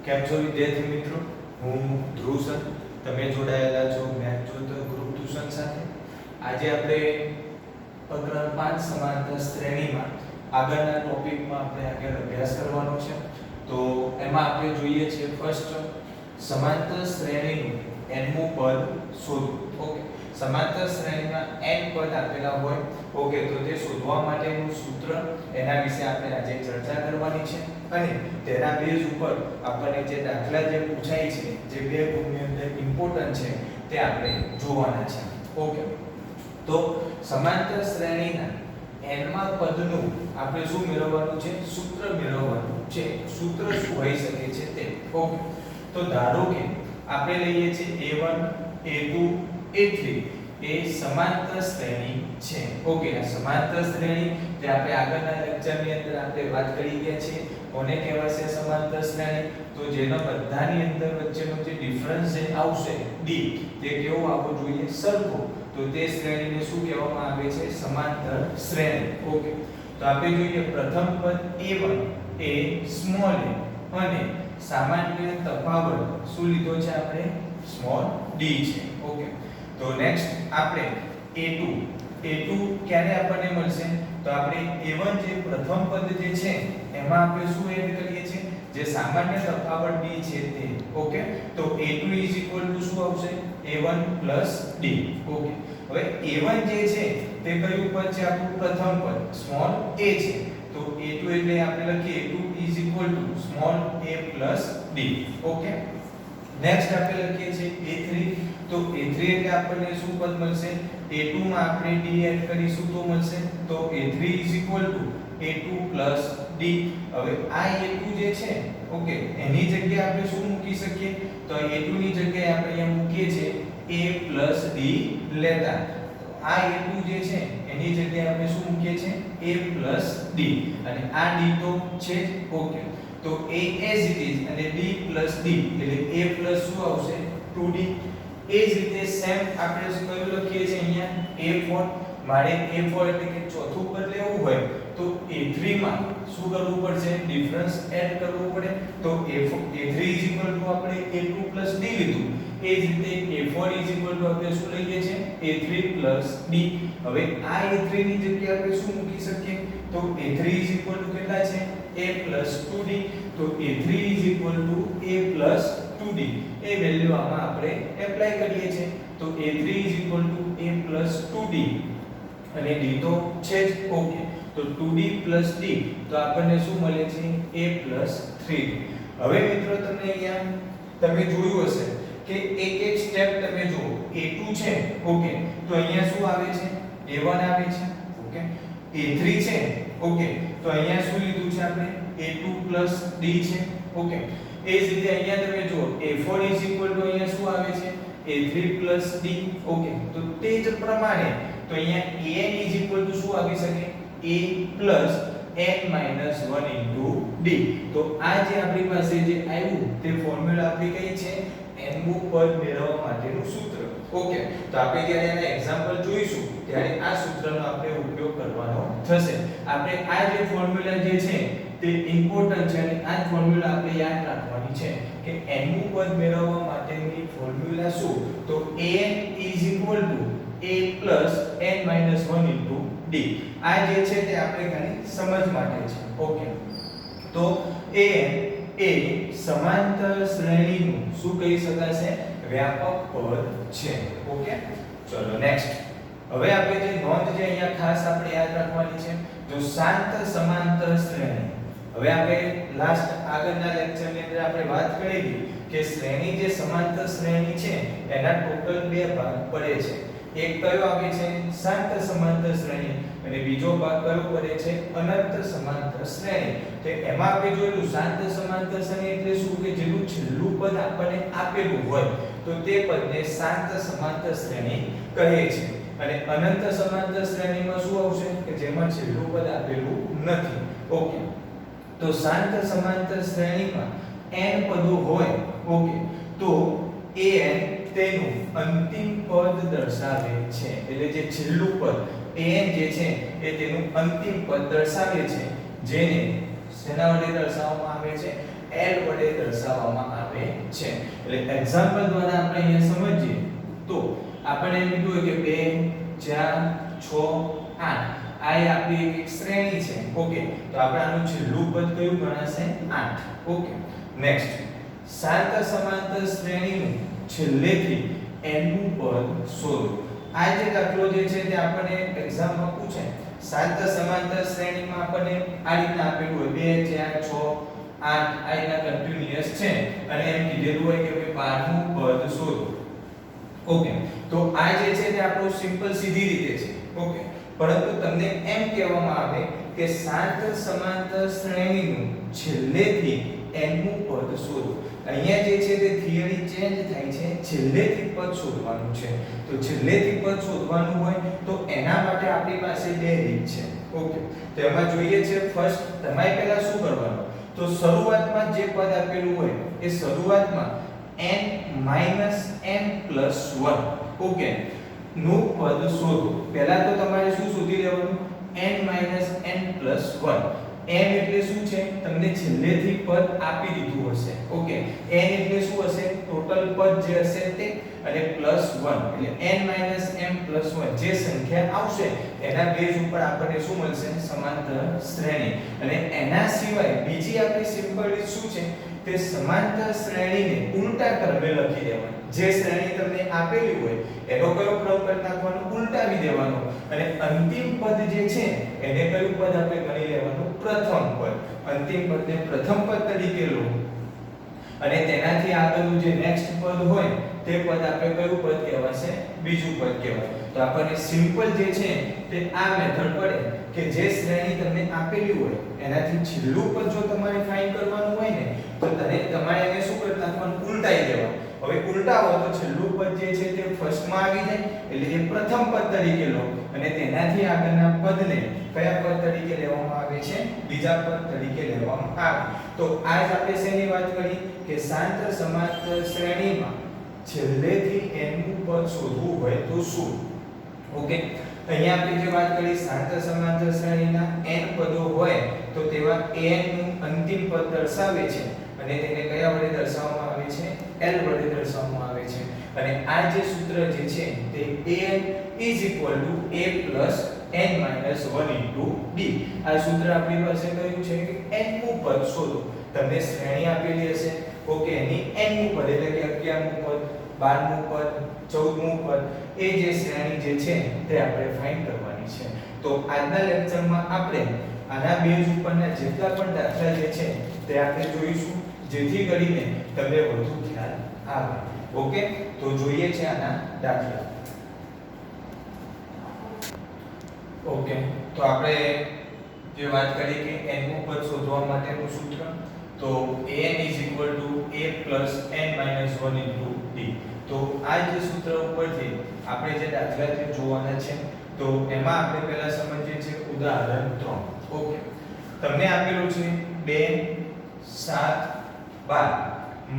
કેમ છો વિદ્યાર્થી મિત્રો? હું ધ્રુવ સર. તમે જોડાયેલા છો મેથજોત ગ્રુપ ટ્યુશન સાથે. આજે આપણે પ્રકરણ 5 સમાંતર શ્રેણીમાં આગળના ટોપિકમાં આપણે આગળ અભ્યાસ કરવાનો છે. તો એમાં આપણે જોઈએ છે ફર્સ્ટ સમાંતર શ્રેણીનું nમું પદ શોધો. ઓકે, સમાંતર શ્રેણીમાં n પદ આપેલા હોય, ઓકે, તો તે શોધવા માટેનું સૂત્ર એના વિશે આપણે આજે ચર્ચા કરવાની છે. અને તેના બેઝ ઉપર આપણને જે દાખલા જે પૂછાય છે, જે બે ગુણની અંદર ઇમ્પોર્ટન્ટ છે, તે આપણે જોવાના છે. ઓકે, તો સમાંતર શ્રેણીના n માં પદનું આપણે શું મેળવવાનું છે? સૂત્ર મેળવવાનું છે. સૂત્ર શું હોઈ શકે છે તે? ઓકે, તો ધારો કે આપણે લઈએ છીએ a1 a2 a3 એ સમાંતર શ્રેણી છે. ઓકે, આ સમાંતર શ્રેણી જે આપણે આગળના લેક્ચરની અંદર આપણે વાત કરી ગયા છે, કોને કહેવાય છે સમાંતર શ્રેણી? તો જેનો બધાની અંદર વચ્ચેનો જે ડિફરન્સ જે આવશે d, તે કેવો આવવો જોઈએ? સરખો. તો તે શ્રેણીને શું કહેવામાં આવે છે? સમાંતર શ્રેણી. ઓકે, તો આપણે જોઈએ પ્રથમ પદ a1 એ સ્મોલ a અને સામાન્ય તફાવત શું લીધો છે આપણે? સ્મોલ d છે. ઓકે, તો નેક્સ્ટ આપણે a2 ક્યારે આપણને મળશે? તો આપણે a1 જે પ્રથમ પદ જે છે એમાં આપણે શું એડ કરીએ છીએ? જે સામાન્ય તફાવત d છે તે. ઓકે, તો a2 શું આવશે? a1 d. ઓકે, હવે a1 જે છે તે કયું પદ છે? આપણું પ્રથમ પદ સ્મોલ a છે. તો a2 એટલે આપણે લખીએ a2 small a d. Okay, next આપણે લખીએ છીએ a3. તો a3 એટલે આપણને શું પદ મળશે? a2 માં આપણે d એડ કરીશું તો મળશે. તો a3 a2 d. હવે આ a2 જે છે, ઓકે, એની જગ્યાએ આપણે શું મૂકી શકીએ? તો a2 ની જગ્યાએ આપણે અહીંયા મૂકીએ છીએ a d લેતા. આ a2 જે છે એની જગ્યાએ આપણે શું મૂકીએ છીએ? a d. અને આ d તો છે જ. ઓકે, તો a as it is અને d એટલે a શું આવશે? 2d. એ જ રીતે સેમ આપણે શું લખીએ છીએ અહીંયા a4. મારે a4 એટલે કે ચોથું પદ લેવું હોય તો a3 માં શું કરવું પડશે? ડિફરન્સ એડ કરવું પડે. તો a3 આપણે a2 d લીધું. એ જ રીતે a4 આપણે શું લઈએ છીએ? a3 d. હવે આ a3 ની જગ્યાએ આપણે શું મૂકી શકીએ? તો a3 કેટલા છે? a 2d. તો a3 a 2d A value આમાં આપણે એપ્લાય કરીએ છીએ. તો a3 a 2d અને d તો છે જ. ઓકે, તો 2d d તો આપણને શું મળે છે? a 3d. હવે મિત્રો તમને અહીંયા તમે જોયું હશે કે એક એક સ્ટેપ તમે જુઓ. a2 છે, ઓકે, તો અહીંયા શું આવે છે? a1 આવે છે. ઓકે, a3 છે, ઓકે, તો અહીંયા શું લીધું છે આપણે? a2 d છે. ઓકે, એ જ રીતે અહીંયા તમે જુઓ a4 અહીંયા શું આવે છે? a3 d. ઓકે, તો તે જ પ્રમાણે તો અહીંયા an શું આવી શકે? a n 1 d. તો આ જે આપણી પાસે જે આવ્યું તે ફોર્મ્યુલા આપણી કઈ છે? nમું પદ મેળવવા માટેનું સૂત્ર. ઓકે, તો આપણે જ્યારે એના એક્ઝામ્પલ જોઈશું ત્યારે આ સૂત્રનો આપણે ઉપયોગ કરવાનો થશે. આપણે આ જે ફોર્મ્યુલા જે છે તે ઇમ્પોર્ટન્ટ છે અને આ ફોર્મ્યુલા આપણે યાદ રાખવાની છે કે nમું પદ મેળવવા માટેની ફોર્મ્યુલા શું? તો an a n 1 d. આ જે છે તે આપણે ખાલી સમજ માટે છે. ઓકે, તો an એ સમાંતર શ્રેણીનું શું કહી શકાશે? વ્યાપક પદ છે. ઓકે, ચલો નેક્સ્ટ. હવે આપણે જે નોંધ છે અહીંયા ખાસ આપણે યાદ રાખવાની છે, જો શાંત સમાંતર શ્રેણી. હવે આપણે લાસ્ટ આગળના લેક્ચરની અંદર આપણે વાત કરેલી કે શ્રેણી જે સમાંતર શ્રેણી છે એના ટોટલ બે ભાગ પડે છે. એક કયો આવે છે? શાંત સમાંતર શ્રેણી. અને બીજો ભાગ કયો પડે છે? અનંત સમાંતર શ્રેણી. તો એમાં આપણે જોયું શાંત સમાંતર શ્રેણી એટલે શું? કે જેનું છેલ્લું પદ આપણને આપેલું હોય તો તે પદને શાંત સમાંતર શ્રેણી કહે છે. અને અનંત સમાંતર શ્રેણીમાં શું આવશે? કે જેમાં છેલ્લું પદ આપેલું નથી. ઓકે, તો શાંત સમાંતર શ્રેણીમાં n પદો હોય, ઓકે, તો an તેનું અંતિમ પદ દર્શાવે છે. એટલે જે છેલ્લું પદ an જે છે એ તેનું અંતિમ પદ દર્શાવે છે, જેને શેના વડે દર્શાવવામાં આવે છે? L વડે દર્શાવવામાં આવે છે. એટલે એક્ઝામ્પલ દ્વારા આપણે અહીંયા સમજીએ તો આપણે એમ કીધું કે 2 4 6 8 આ આપણી એક શ્રેણી છે. ઓકે, તો આપણે આનું છેલ્લું પદ કયું ગણાશે? 8. ઓકે, નેક્સ્ટ શાંત સમાંતર શ્રેણીનું છેલ્લેથી n નું પદ શોધો. આ જે દાખલો જે છે તે આપણને એક્ઝામમાં પૂછે. શાંત સમાંતર શ્રેણીમાં આપણને આ રીતના આપેલું હોય 2 4 6 8 આ રીતના કન્ટિન્યુઅસ છે અને એમ કીધેલું હોય કે ભાઈ 12 નું પદ શોધો. ઓકે, તો આ જે છે તે આપણું સિમ્પલ સીધી રીતે છે. ઓકે, પરંતુ તમને એમ કહેવામાં આવે કે શાંત સમાંતર શ્રેણીનું છેલ્લેથી n નું પદ શોધો. અહીંયા જે છે તે થિયરી ચેન્જ થાય છે. છેલ્લેથી પદ શોધવાનું છે. તો છેલ્લેથી પદ શોધવાનું હોય તો એના માટે આપણી પાસે બે રીત છે. ઓકે, તો એમાં જોઈએ છે ફર્સ્ટ તમારે પહેલા શું કરવાનું? તો શરૂઆતમાં જે પદ આપેલું હોય એ શરૂઆતમાં n - n+1 ઓકે નું પદ શોધો. પહેલા તો તમારે શું શોધી લેવાનું? n - n+1. n એટલે શું છે? તમને છેલ્લેથી પદ આપી દીધું હશે. ઓકે, n એટલે શું હશે? ટોટલ પદ જે હશે તે, અને +1 એટલે n - n+1 જે સંખ્યા આવશે એના બેઝ ઉપર આપણને શું મળશે? સમાંતર શ્રેણી. અને એના સિવાય બીજી આપણી સિમ્પલ રીત શું છે? તે સમાંતર શ્રેણીને ઉલટા ક્રમે લખી દેવાની. જે શ્રેણી તમને આપેલી હોય એનો કયો ક્રમ કરી નાખવાનો? ઉલટાવી દેવાનો. અને અંતિમ પદ જે છે એને કયું પદ આપણે ગણી લેવાનું? પ્રથમ પદ. અંતિમ પદને પ્રથમ પદ તરીકે લો અને તેનાથી આગળનું જે નેક્સ્ટ પદ હોય તે પદ આપણે કયું પદ કહેવાશે? બીજું પદ કહેવાય. તો આપણને સિમ્પલ જે છે તે આ મેથડ પડે કે જે શ્રેણી તમને આપેલી હોય એનાથી છેલ્લું પદ જો તમારે ફાઇન્ડ કરવાનું હોય ને તો તમારે એને શું કરી નાખવાનું? ઉલટાઈ દેવાનું. હવે ઉલટાવો તો છેલ્લું પદ જે છે તે ફર્સ્ટમાં આવી જાય એટલે એ પ્રથમ પદ તરીકે લો અને તેનાથી આગળના પદને કયા પદ તરીકે લેવામાં આવે છે? બીજા પદ તરીકે લેવામાં આવે. તો આજ આપણે શેની વાત કરી કે શાંત સમાંતર શ્રેણીમાં છેલ્લેથી n નું પદ શોધવું હોય તો શું? ઓકે, અહીંયા આપણે જે વાત કરી શાંત સમાંતર શ્રેણીના n પદો હોય તો તેવા n નું અંતિમ પદ દર્શાવે છે અને તેને કયા વડે દર્શાવવામાં આવે છે? l વડે દર્શાવવામાં આવે છે. અને આ જે સૂત્ર જે છે તે an a + n - 1 * d. આ સૂત્ર આપણી પાસે કયું છે કે n નું પદ શોધો. તમને શ્રેણી આપેલી હશે. ઓકે, એની n નું પદ એટલે કે 11 નું પદ, 12 નું પદ, 14 નું પદ એ જે શ્રેણી જે છે તે આપણે ફાઇન્ડ કરવાની છે. તો આજના લેક્ચરમાં આપણે આના બેઝ ઉપરના જેટલા પણ દાખલા જે છે તે આપણે જોઈશું જેથી કરીને તમને વધુ ખ્યાલ આવે. ઓકે, તો જોઈએ છે આના દાખલા. ઓકે, તો આપણે જે વાત કરી કે n નું પદ શોધવા માટેનું સૂત્ર તો an = a + n - 1 * d. તો આ જે સૂત્ર ઉપરથી આપણે જે દાખલા જે જોવાના છે તો એમાં આપણે પહેલા સમજીએ છીએ ઉદાહરણ 3. ઓકે, તમને આપેલું છે 2 7 12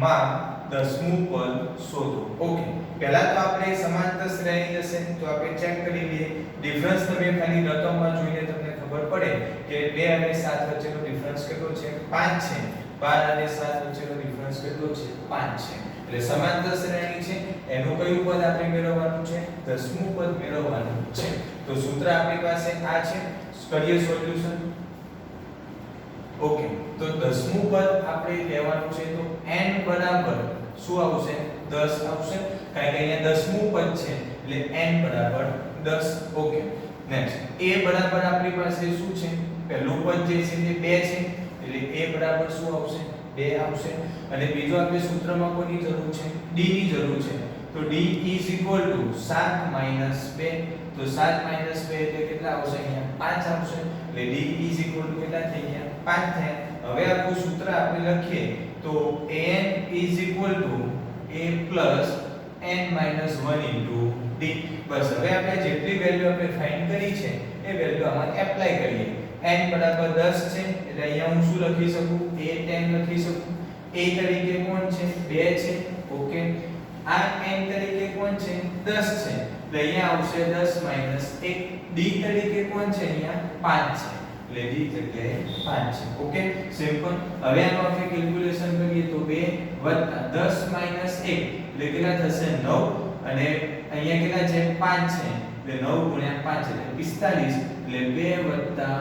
માં 10મું પદ શોધો. ઓકે, પહેલા તો આપણે સમાંતર શ્રેણી હશે તો આપણે ચેક કરી લઈએ. ડિફરન્સ તમે ખાલી રકમમાં જોઈને તમને ખબર પડે કે 2 અને 7 વચ્ચેનો ડિફરન્સ કેટલો છે? 5 છે. 12 અને 7 વચ્ચેનો ડિફરન્સ કેટલો છે? 5 છે. એટલે સમાંતર શ્રેણી છે એનું કયું પદ આપણે મેળવવાનું છે? 10મું પદ મેળવવાનું છે. તો સૂત્ર આપણી પાસે આ છે. કરીએ સોલ્યુશન. ઓકે, તો 10મું પદ આપણે લેવાનું છે તો n બરાબર શું આવશે? 10 આવશે કારણ કે અહીંયા 10મું પદ છે એટલે n બરાબર 10. ઓકે, નેક્સ્ટ a બરાબર આપણી પાસે શું છે? પહેલું પદ જે છે તે 2 છે એટલે a બરાબર શું આવશે? 2 આવશે. અને બીજો આપણે સૂત્રમાં કોની જરૂર છે? d ની જરૂર છે. તો d = 7 - 2. તો 7 - 2 એટલે કેટલા આવશે? અહીંયા 5 આવશે. એટલે d = કેટલા થઈ ગયા? 5 થયા. હવે આપણું સૂત્ર આપણે લખીએ તો an = a + n - 1 * d. બસ હવે આપણે જેટલી વેલ્યુ આપણે ફાઇન્ડ કરી છે એ વેલ્યુ આમાં એપ્લાય કરીએ. n બરાબર 10 છે એટલે અહીંયા હું શું લખી શકું? a10 લખી શકું. a તરીકે કોણ છે? 2 છે. ઓકે, આ n તરીકે કોણ છે? 10 છે. એટલે અહીંયા આવશે 10 - 1. d તરીકે કોણ છે? અહીંયા 5 છે. એટલે d જગ્યાએ 5 છે. Okay simple. હવે આનું આપણે કેલ્ક્યુલેશન કરીએ તો 2 વત્તા 10 માઈનસ 1 એટલે કેટલા થશે 9 અને અહીંયા કેટલા છે 5 છે એટલે 9 ગુણ્યા 5 એટલે 45 એટલે 2 વત્તા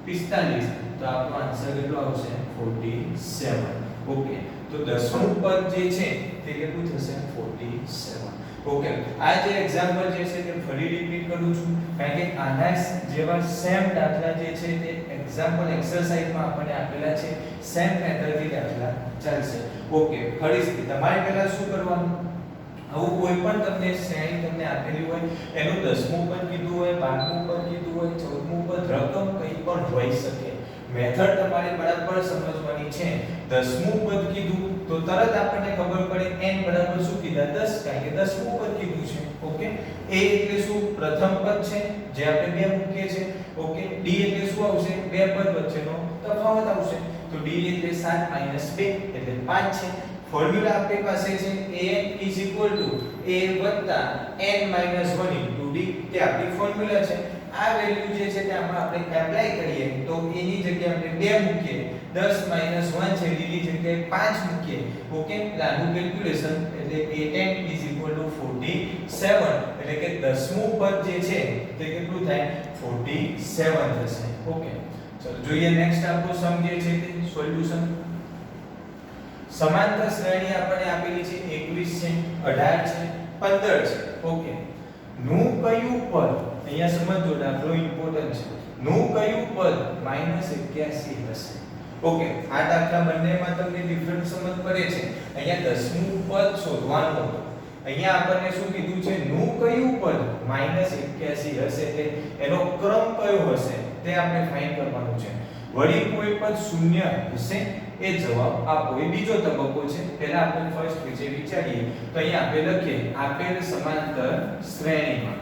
45 તો આપણો આન્સર કેટલો આવશે 47. ઓકે તો 10મું પદ જે છે તે કેટલું થશે 47. ઓકે આ જે એક્ઝામ્પલ જે છે તે ફરી રિપીટ કરું છું કારણ કે આના જેવા સેમ દાખલા જે છે તે એક્ઝામ્પલ એક્સરસાઇઝમાં આપણને આપેલા છે. સેમ મેથડથી દાખલા ચાલશે. ઓકે ફરીથી તમારે પહેલા શું કરવાનું, આવું કોઈ પણ તમને શ્રેણી તમને આપેલી હોય એનું 10મું પદ કીધું હોય, 12મું પદ કીધું હોય, 14મું પદ, રકમ કંઈ પણ હોઈ શકે. મેથડ તમારે બરાબર સમજવાની છે. 10મું પદ કીધું તો તરત આપણને ખબર પડે n બરાબર શું કીધા 10 કારણ કે 10મું પદ કીધું છે. ઓકે a એટલે શું પ્રથમ પદ છે જે આપણે 2 મૂકીએ છે. ઓકે d એટલે શું આવશે બે પદ વચ્ચેનો તફાવત આવશે તો d એટલે 7 - 2 એટલે 5 છે. ફોર્મ્યુલા આપણી પાસે છે an = a n - 1 * d તે આપણી ફોર્મ્યુલા છે. આ વેલ્યુ જે છે તે આપણે એપ્લાય કરીએ તો a ની જગ્યાએ આપણે 2 મૂકીએ, 10 - 1 છે d ની જગ્યાએ 5 મૂકીએ. ઓકે આનું કેલ્ક્યુલેશન એટલે a10 = 47 એટલે કે 10મું પદ જે છે તે કેટલું થાય 47 થશે. ઓકે ચલો જોઈએ નેક્સ્ટ આપણો સમ જે છે તે સોલ્યુશન. સમાંતર શ્રેણી આપણને આપેલી છે 21 છે, 18 છે, 15 છે. ઓકે નું કયું પદ અહીંયા સમજો દાખલો ઇમ્પોર્ટન્ટ છે. નું કયું પદ -81 હશે. ઓકે આ દાખલા બંનેમાં તમને ડિફરન્ટ સમજ પડે છે. અહીંયા 10મું પદ શોધવાનું હતું. અહીંયા આપણને શું કીધું છે નું કયું પદ -81 હશે એટલે એનો ક્રમ કયો હશે તે આપણે ફાઇન્ડ કરવાનું છે. વળી કોઈ પદ શૂન્ય હશે એ જવાબ આપો. એ બીજો તબક્કો છે. પહેલા આપણે ફર્સ્ટ વિશે વિચારીએ તો અહીંયા આપણે લખીએ આપેલ સમાંતર શ્રેણીમાં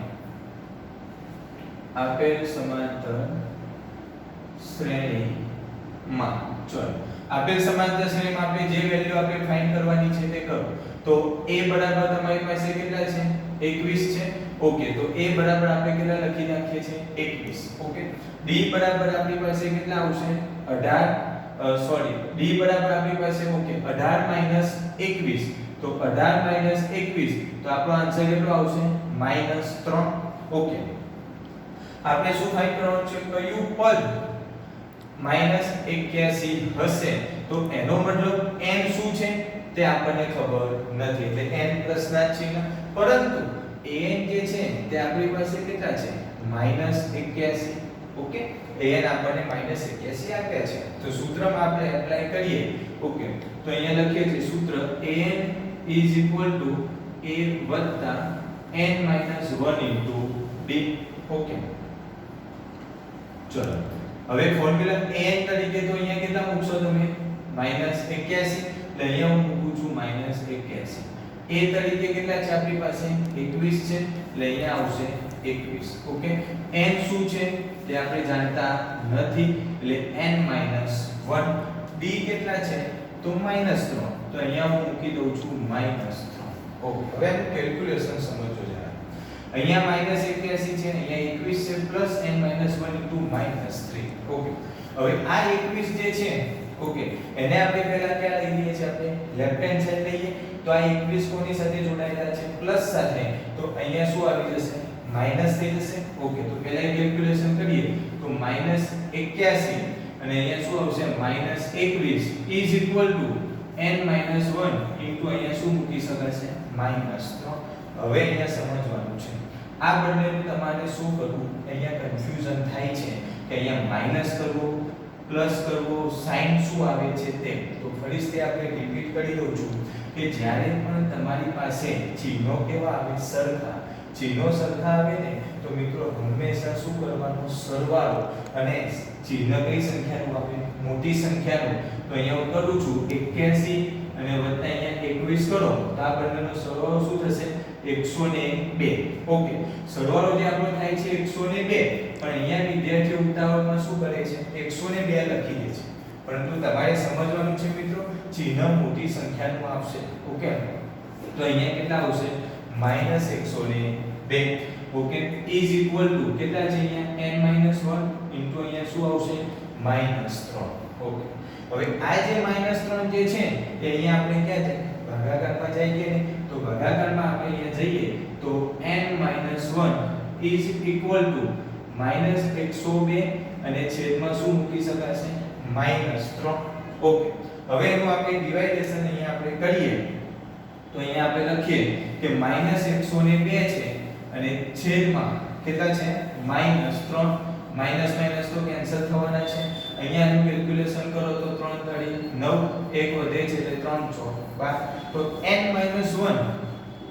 ચલો આપેલ સમાંતર શ્રેણીમાં આપણે જે વેલ્યુ આપણે ફાઇન્ડ કરવાની છે તે કરો. તો a બરાબર તમારી પાસે કેટલા છે 21 છે. ઓકે તો a બરાબર આપણે કેટલા લખી નાખીએ છે 21. ઓકે d બરાબર આપણી પાસે કેટલા આવશે 18 સોરી d બરાબર આપણી પાસે ઓકે 18 - 21 તો 18 - 21 તો આપણો આન્સર કેટલો આવશે -3. ઓકે આપણે શું ફાઇન્ડ કરવાનું છે કયું પદ -81 હશે તો એનો મતલબ n શું છે તે આપણને ખબર નથી એટલે n પ્લસ ના ચિહ્ન પરંતુ an જે છે તે આપણી પાસે કેટલા છે -81. ઓકે an આપણને -81 આપ્યા છે તો સૂત્રમાં આપણે એપ્લાય કરીએ. ઓકે તો અહીંયા લખીએ છીએ સૂત્ર an = a + n - 1 * d. Okay ચલો હવે ફોર્મ્યુલા an તરીકે તો અહીંયા કેટલા મૂકશો તમે -81 એટલે અહીંયા હું મૂકું છું -81. a તરીકે કેટલા છે આપણી પાસે 21 છે એટલે અહીંયા આવશે 21. ઓકે n શું છે તે આપણે જાણતા નથી એટલે n - 1. d કેટલા છે તો -3 તો અહીંયા હું મૂકી દઉં છું -3. ઓકે હવે આનું કેલ્ક્યુલેશન સમજો જરા. અહીંયા -81 છે, અહીંયા 21 છે પ્લસ n - 1 * -3. ઓકે હવે આ 21 જે છે ઓકે એને આપણે પહેલા ક્યાં લઈ લઈએ છે આપણે લેફ્ટ હેન્ડ સાઈડ લઈએ તો આ 21 કોની સાથે જોડાયેલા છે પ્લસ સાથે તો અહીંયા શું આવી જશે માઈનસ થઈ જશે. ઓકે તો પહેલા કેલ્ક્યુલેશન કરીએ તો -81 અને અહીંયા શું આવશે -21 n - 1 અહીંયા શું મૂકી શકાશે -3. હવે અહીંયા સમજવાનું છે આ બંનેનું તમારે શું કરવું અહીંયા કન્ફ્યુઝન થાય છે કે અહીંયા માઈનસ કરવો પ્લસ કરવો સાઇન શું આવે છે તે. તો ફરીથી આપણે રિપીટ કરી દઉં છું કે જ્યારે પણ તમારી પાસે ચિહ્નો કેવા આવે સરખા, ચિહ્નો સરખા આવે ને તો મિત્રો હંમેશા શું કરવાનું સરવાળો અને ચિહ્ન કઈ સંખ્યાનું આવે મોટી સંખ્યાનું. તો અહીંયા હું કરું છું 81 અને વત્તા અહીંયા 21 કરો તો આ બંનેનો સરવાળો શું થશે 102. ઓકે સરવાળો જે આપણો થાય છે 102 પણ અહીંયા વિદ્યાર્થીઓ ઉતાવળમાં શું કરે છે 102 લખી દે છે પરંતુ તમારે સમજવાનું છે મિત્રો ચિહ્ન મોટી સંખ્યાનું આવશે. ઓકે તો અહીંયા કેટલા આવશે -102. ઓકે ઇઝ ઇક્વલ ટુ કેટલા છે અહીંયા n - 1 ઇન્ટુ અહીંયા શું આવશે -3 ઓકે હવે આ જે -3 જે છે એ અહીંયા આપણે ક્યાં છે ભાગાકારમાં જાય કે નહીં તો ભાગાકારમાં આપણે અહીંયા જઈએ તો n - 1 ઇઝ ઇક્વલ ટુ -102 અને છેદમાં શું મૂકી શકાશે -3 ઓકે હવે એનું આપણે ડિવાઇડેશન અહીંયા આપણે કરીએ તો અહીંયા આપણે લખીએ કે -102 છે અને છેદમાં કેટલા છે -3 માઈનસ માઈનસ તો કેન્સલ થવાના છે અહીંયાનું કેલ્ક્યુલેશન કરો તો 3 તાળી 9 એક વધે છે એટલે 3 ચોક 12 તો n - 1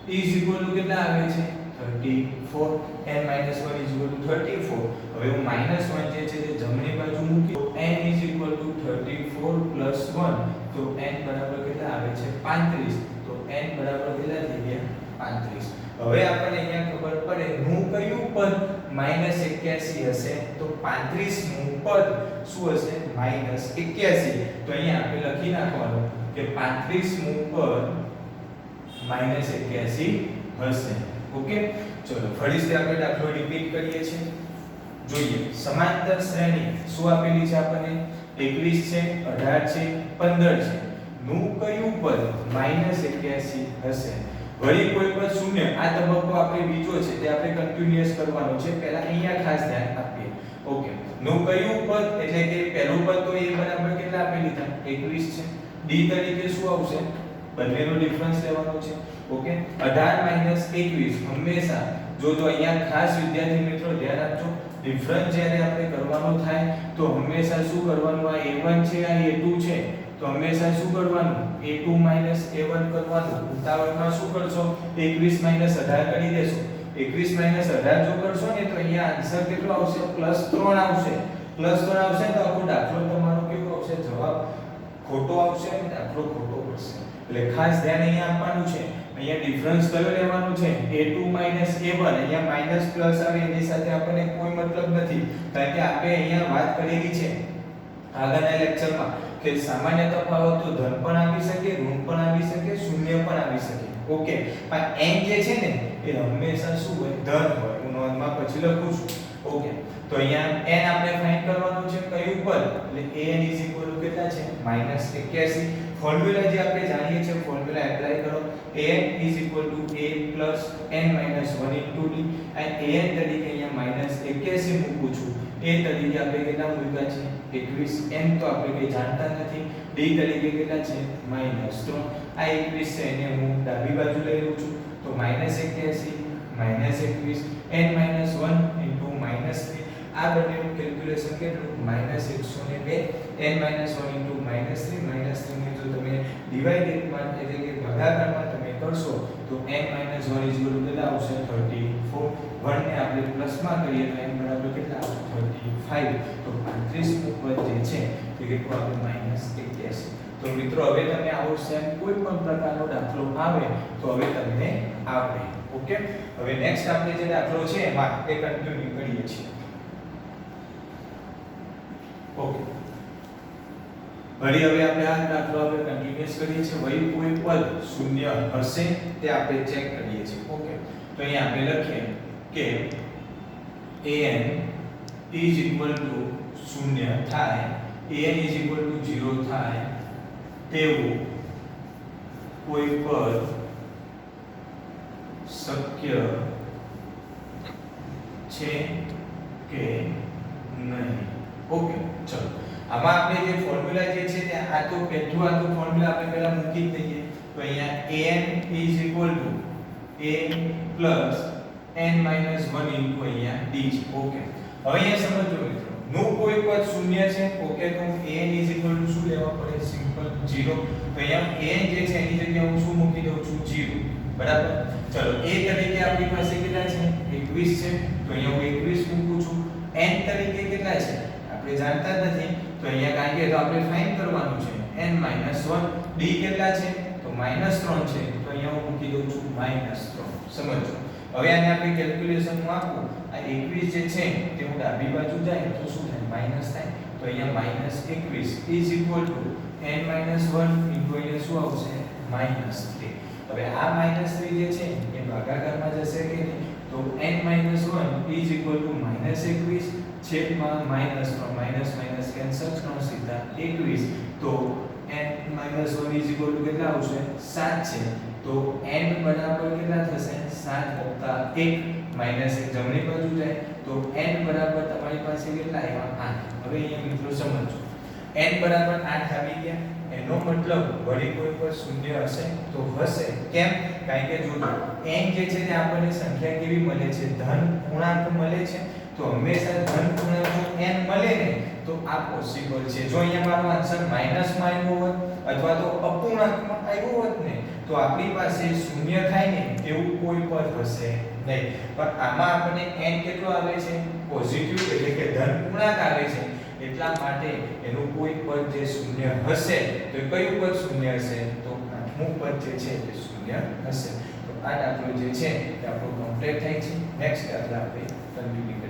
ઇઝ ઇક્વલ ટુ કેટલા આવે છે 34 n - 1 ઇઝ ઇક્વલ ટુ 34 હવે હું -1 જે છે તે જમણી બાજુ મૂકી તો n ઇઝ ઇક્વલ ટુ 34 + 1 તો n બરાબર કેટલા આવે છે 35 તો n બરાબર કેટલા થઈ ગયા 35 હવે આપણને અહીંયા ખબર પડે નું કયું પદ -81 હશે તો 35 નું પદ શું હશે -81 તો અહીંયા આપણે લખી નાખવાનું કે 35 નું પદ -81 હશે ઓકે ચલો ફરીથી આપણે દાખલો રિપીટ કરીએ છીએ જોઈએ સમાંતર શ્રેણી શું આપેલી છે આપણને 21 છે 18 છે 15 છે નું કયું પદ -81 હશે વળી કોઈ પદ શૂન્ય આ તબક્કો આપણે બીજો છે તે આપણે કન્ટિન્યુઅસ કરવાનો છે પહેલા અહીંયા ખાસ ધ્યાન આપીએ ઓકે નું કયું પદ એટલે કે પહેલું પદ તો a બરાબર કેટલા આપી લીધા 21 છે d તરીકે શું આવશે બંનેનો ડિફરન્સ લેવાનો છે ઓકે 18 - 21 હંમેશા જો અહીંયા ખાસ વિદ્યાર્થી મિત્રો ધ્યાન આપજો ડિફરન્સ જ્યારે આપણે કરવાનો થાય તો હંમેશા શું કરવાનું આ a1 છે આ a2 છે તો હંમેશા શું કરવાનું a2 - a1 કરવાનું ઉતાવળમાં શું કરશો 21 - 18 કરી દેશો 21 - 18 જો કરશો ને તો અહીંયા આન્સર કેટલો આવશે +3 આવશે +3 આવશે તો આખો દાખલો તમારો કેવો આવશે જવાબ ખોટો આવશે અને દાખલો ખોટો પડશે એટલે ખાસ ધ્યાન અહીંયા આપવાનું છે અહીંયા ડિફરન્સ કયો લેવાનો છે a2 - a1 અહીંયા માઈનસ પ્લસ આવે એની સાથે આપણને કોઈ મતલબ નથી કારણ કે આપણે અહીંયા વાત કરેલી છે આગળના લેક્ચરમાં કે સામાન્ય તફાવત તો ધન પણ આવી શકે ઋણ પણ આવી શકે શૂન્ય પણ આવી શકે ઓકે પણ n જે છે ને એ હંમેશા શું હોય ધન હોય હું નોંધમાં પછી લખું છું ઓકે તો અહીંયા n આપણે ફાઇન્ડ કરવાનું છે કયું પદ એટલે an કેટલા છે -81 ફોર્મ્યુલા જે આપણે જાણીએ છીએ ફોર્મ્યુલા એપ્લાય કરો an a n - 1 * d અને an તરીકે અહીંયા -81 મૂકું છું a તરીકે આપણે કેટલા મૂક્યા છે 21 n તો આપણે કઈ જાણતા નથી d તરીકે કેટલા છે -3 આ 21 છે એને હું ડાબી બાજુ લઈ લઉં છું તો -81 -21 n - 1 * -3 આ બંનેનું કેલ્ક્યુલેશન કેટલું -102 n - 1 * -3 ને જો તમે ડિવાઇડેડમાં એટલે કે ભાગાકારમાં તમે કરશો તો n - 1 કેટલા આવશે 34 1 ને આપણે પ્લસમાં કરીએ તો n બરાબર કેટલા આવશે 35 તો 35 નું પદ જે છે તે કેટલું આવે -81 તો મિત્રો હવે તમે આવો સેમ કોઈ પણ પ્રકારનો દાખલો આવે તો હવે તમને આવડે ઓકે હવે નેક્સ્ટ આપણે જે દાખલો છે એમાં એ કન્ટિન્યુ કરીએ છીએ ઓકે હવે આપણે આ દાખલો આપણે કન્ટિન્યુઅસ કરીએ છીએ વળી કોઈ પદ શૂન્ય હશે તે આપણે ચેક કરીએ છીએ ઓકે તો અહીંયા આપણે લખીએ કે an is equal to 0 થાય an is equal to 0 થાય તેવું કોઈ પદ શક્ય છે કે નહીં ઓકે ચલો આમાં આપણે જે ફોર્મ્યુલા જે છે તે આ તો પહેલું આ તો ફોર્મ્યુલા આપણે પહેલા મૂકી જ દઈએ તો અહીંયા an is equal to a plus n minus 1 into અહીંયા d છે ઓકે હવે અહીંયા સમજો મિત્રો નું કોઈ પદ શૂન્ય છે ઓકે તો an is equal to શું લેવા પડે સિમ્પલ 0 તો અહીંયા an જે છે એની જગ્યાએ હું શું મૂકી દઉં છું 0 બરાબર ચલો a તરીકે આપણી પાસે કેટલા છે 21 છે તો અહીંયા હું 21 મૂકું છું n તરીકે કેટલા છે આપણે જાણતા જ નથી તો અહીંયા કારણ કે તો આપણે ફાઇન્ડ કરવાનું છે n - 1 d કેટલા છે તો -3 છે તો અહીંયા હું મૂકી દઉં છું -3 સમજો હવે આને આપણે કેલ્ક્યુલેશન માં આપું આ 21 જે છે તે હું ડાબી બાજુ જાય તો શું થાય માઈનસ થાય તો અહીંયા -21 is equal to n - 1 into અહીંયા શું આવશે -3 હવે આ -3 જે છે એ ભાગાકારમાં જશે કે નહીં તો n-1 is equal to -21 છેદમાં માઈનસ માં માઈનસ માઈનસ કેન્સલ 3 સીધા 21 તો n-1 is equal to કેટલા આવશે 7 છે તો n બરાબર કેટલા થશે 7 + 1 માઈનસ 1 જમણી બાજુ જાય તો n બરાબર તમારી પાસે કેટલા આવ્યા 8 હવે અહીંયા મિત્રો સમજો n બરાબર 8 આવી ગયા એનો મતલબ વળી કોઈ પર શૂન્ય હશે તો હશે કેમ કારણ કે જોજો n જે છે તે આપણને સંખ્યા કેવી મળે છે ધન પૂર્ણાંક મળે છે તો હંમેશા ધન પૂર્ણાંક જો n મળે ને તો આ પોસિબલ છે જો અહીંયા મારો આન્સર માઈનસ માં આવ્યો હોત અથવા તો અપૂર્ણાંકમાં આવ્યો હોત ને તો આપણી પાસે શૂન્ય થાય ને એવું કોઈ પદ હશે નહીં પણ આમાં આપણને n કેટલો આવે છે પોઝિટિવ એટલે કે ધન પૂર્ણાંક આવે છે એટલા માટે એનું કોઈ પદ જે શૂન્ય હશે તો કયું પદ શૂન્ય હશે તો આઠમું પદ જે છે તે શૂન્ય હશે તો આ દાખલો જે છે તે આપણો કમ્પ્લીટ થાય છે નેક્સ્ટ દાખલા આપણે કન્ટિન્યુ